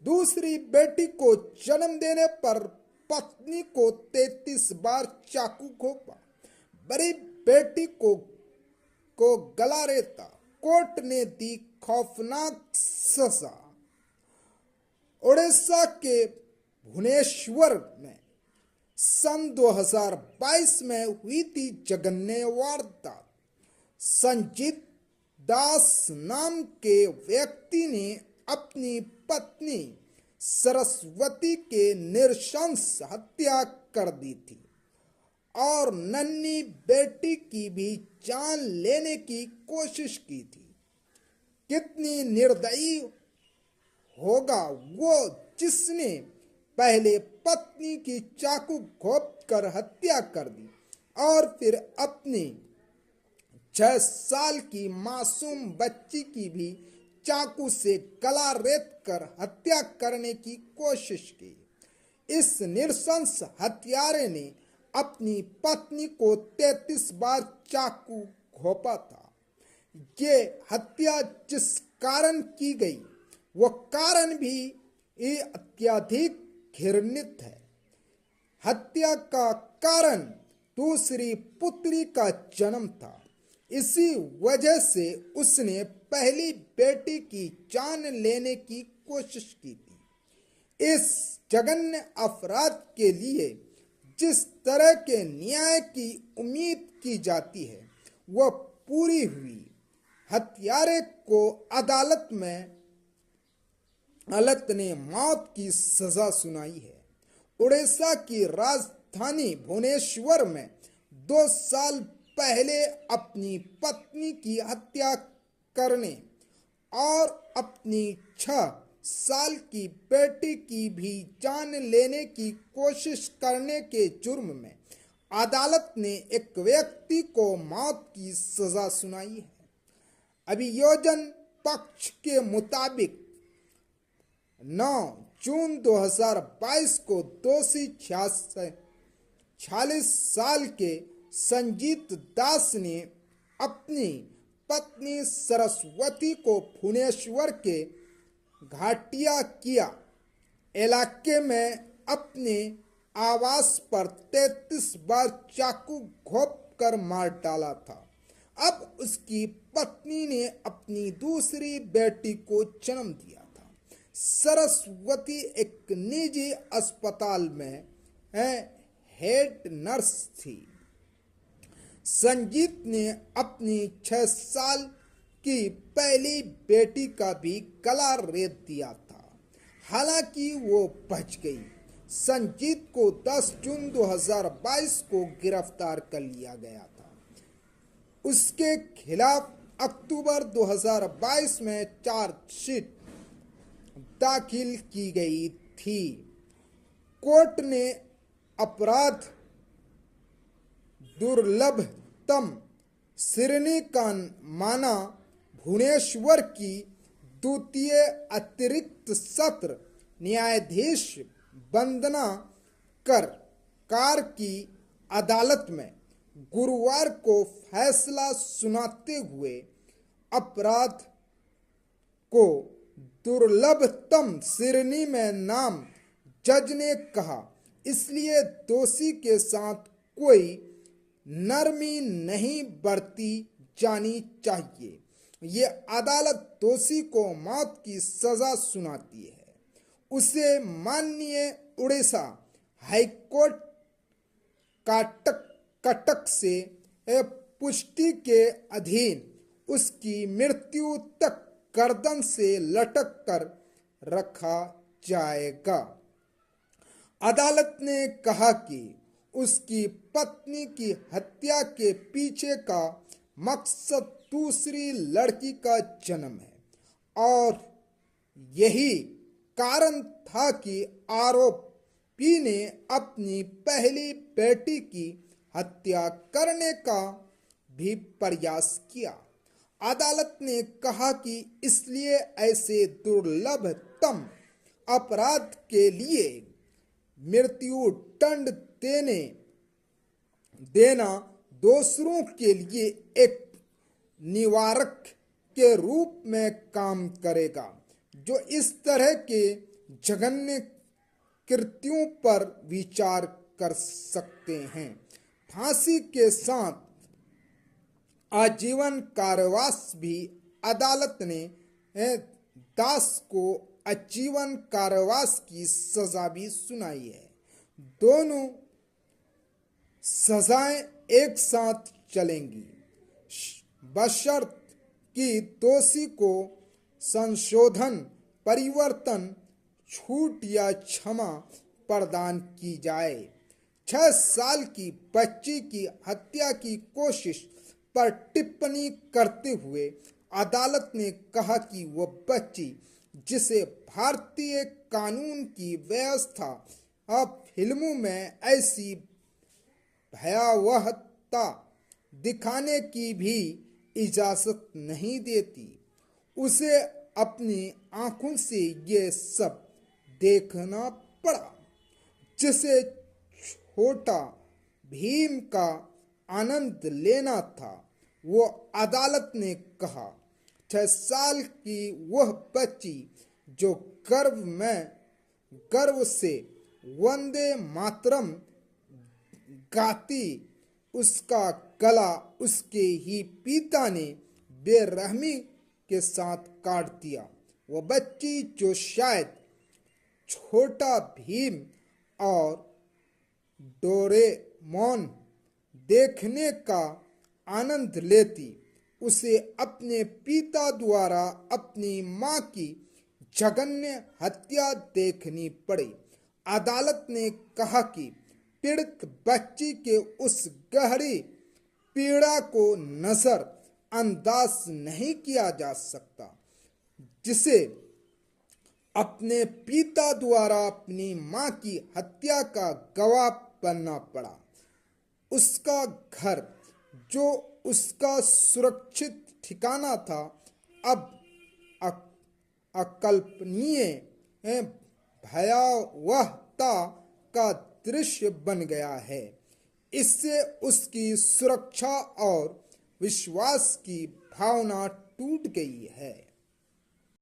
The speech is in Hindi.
दूसरी बेटी को जन्म देने पर पत्नी को 33 बार चाकू घोंपा। बड़ी बेटी को गला रेता। कोर्ट ने दी खौफनाक सजा। ओडिशा के भुवनेश्वर में सन 2022 में हुई थी जघन्य वारदात। संजीत दास नाम के व्यक्ति ने अपनी पत्नी सरस्वती के नृशंस हत्या कर दी थी और नन्ही बेटी की भी जान लेने की कोशिश की थी। कितनी निर्दयी होगा वो जिसने पहले पत्नी की चाकू घोंप कर हत्या कर दी और फिर अपनी 6 साल की मासूम बच्ची की भी चाकू से गला रेत कर हत्या करने की कोशिश की। इस नृशंस हत्यारे ने अपनी पत्नी को 33 बार चाकू घोंपा था। ये हत्या जिस कारण की गई वो कारण भी अत्यधिक घृणित है। हत्या का कारण दूसरी पुत्री का जन्म था। इसी वजह से उसने पहली बेटी की जान लेने की कोशिश की थी। इस जघन्य अपराध के लिए जिस तरह के न्याय की उम्मीद की जाती है वह पूरी हुई। हत्यारे को अदालत ने मौत की सजा सुनाई है। उड़ीसा की राजधानी भुवनेश्वर में 2 साल पहले अपनी पत्नी की हत्या करने और अपनी 6 साल की बेटी की भी जान लेने की कोशिश करने के जुर्म में अदालत ने एक व्यक्ति को मौत की सजा सुनाई है। अभियोजन पक्ष के मुताबिक 9 जून 2022 को दोषी 46 साल के संजीत दास ने अपनी पत्नी सरस्वती को भुवनेश्वर के घाटिया किया इलाके में अपने आवास पर 33 बार चाकू घोंप कर मार डाला था। अब उसकी पत्नी ने अपनी दूसरी बेटी को जन्म दिया था। सरस्वती एक निजी अस्पताल में हेड नर्स थी। संजीत ने अपनी 6 साल की पहली बेटी का भी गला रेत दिया था। हालांकि वो बच गई। संजीत को 10 जून 2022 को गिरफ्तार कर लिया गया था। उसके खिलाफ अक्टूबर 2022 में चार्जशीट दाखिल की गई थी। कोर्ट ने अपराध दुर्लभतम श्रेणी का माना। भुवनेश्वर की द्वितीय अतिरिक्त सत्र न्यायाधीश वंदना कर की अदालत में गुरुवार को फैसला सुनाते हुए अपराध को दुर्लभतम श्रेणी में नाम जज ने कहा, इसलिए दोषी के साथ कोई नरमी नहीं बरती जानी चाहिए। ये अदालत दोषी को मौत की सजा सुनाती है। उसे माननीय उड़ीसा हाईकोर्ट कटक से पुष्टि के अधीन उसकी मृत्यु तक गर्दन से लटक कर रखा जाएगा। अदालत ने कहा कि उसकी पत्नी की हत्या के पीछे का मकसद दूसरी लड़की का जन्म है और यही कारण था कि आरोपी ने अपनी पहली बेटी की हत्या करने का भी प्रयास किया। अदालत ने कहा कि इसलिए ऐसे दुर्लभतम अपराध के लिए मृत्यु दंड देना दोषियों के लिए एक निवारक के रूप में काम करेगा, जो इस तरह के जघन्य कृत्यों पर विचार कर सकते हैं। फांसी के साथ आजीवन कारावास भी अदालत ने दास को आजीवन कारावास की सजा भी सुनाई है। दोनों सजाएं एक साथ चलेंगी बशर्त कि दोषी को संशोधन, परिवर्तन, छूट या क्षमा प्रदान की जाए। 6 साल की बच्ची की हत्या की कोशिश पर टिप्पणी करते हुए अदालत ने कहा कि वह बच्ची, जिसे भारतीय कानून की व्यवस्था अब फिल्मों में ऐसी भयावहता दिखाने की भी इजाजत नहीं देती, उसे अपनी आंखों से ये सब देखना पड़ा जिसे छोटा भीम का आनंद लेना था। वो अदालत ने कहा 6 साल की वह बच्ची जो गर्व से वंदे मातरम गाती, उसका गला उसके ही पिता ने बेरहमी के साथ काट दिया। वो बच्ची जो शायद छोटा भीम और डोरेमोन देखने का आनंद लेती, उसे अपने पिता द्वारा अपनी मां की जघन्य हत्या देखनी पड़ी। अदालत ने कहा कि पीड़ित बच्ची के उस गहरी पीड़ा को नजर अंदाज नहीं किया जा सकता जिसे अपने पिता द्वारा अपनी मां की हत्या का गवाह बनना पड़ा। उसका घर, जो उसका सुरक्षित ठिकाना था, अब अकल्पनीय भयावहता का दृश्य बन गया है। इससे उसकी सुरक्षा और विश्वास की भावना टूट गई है।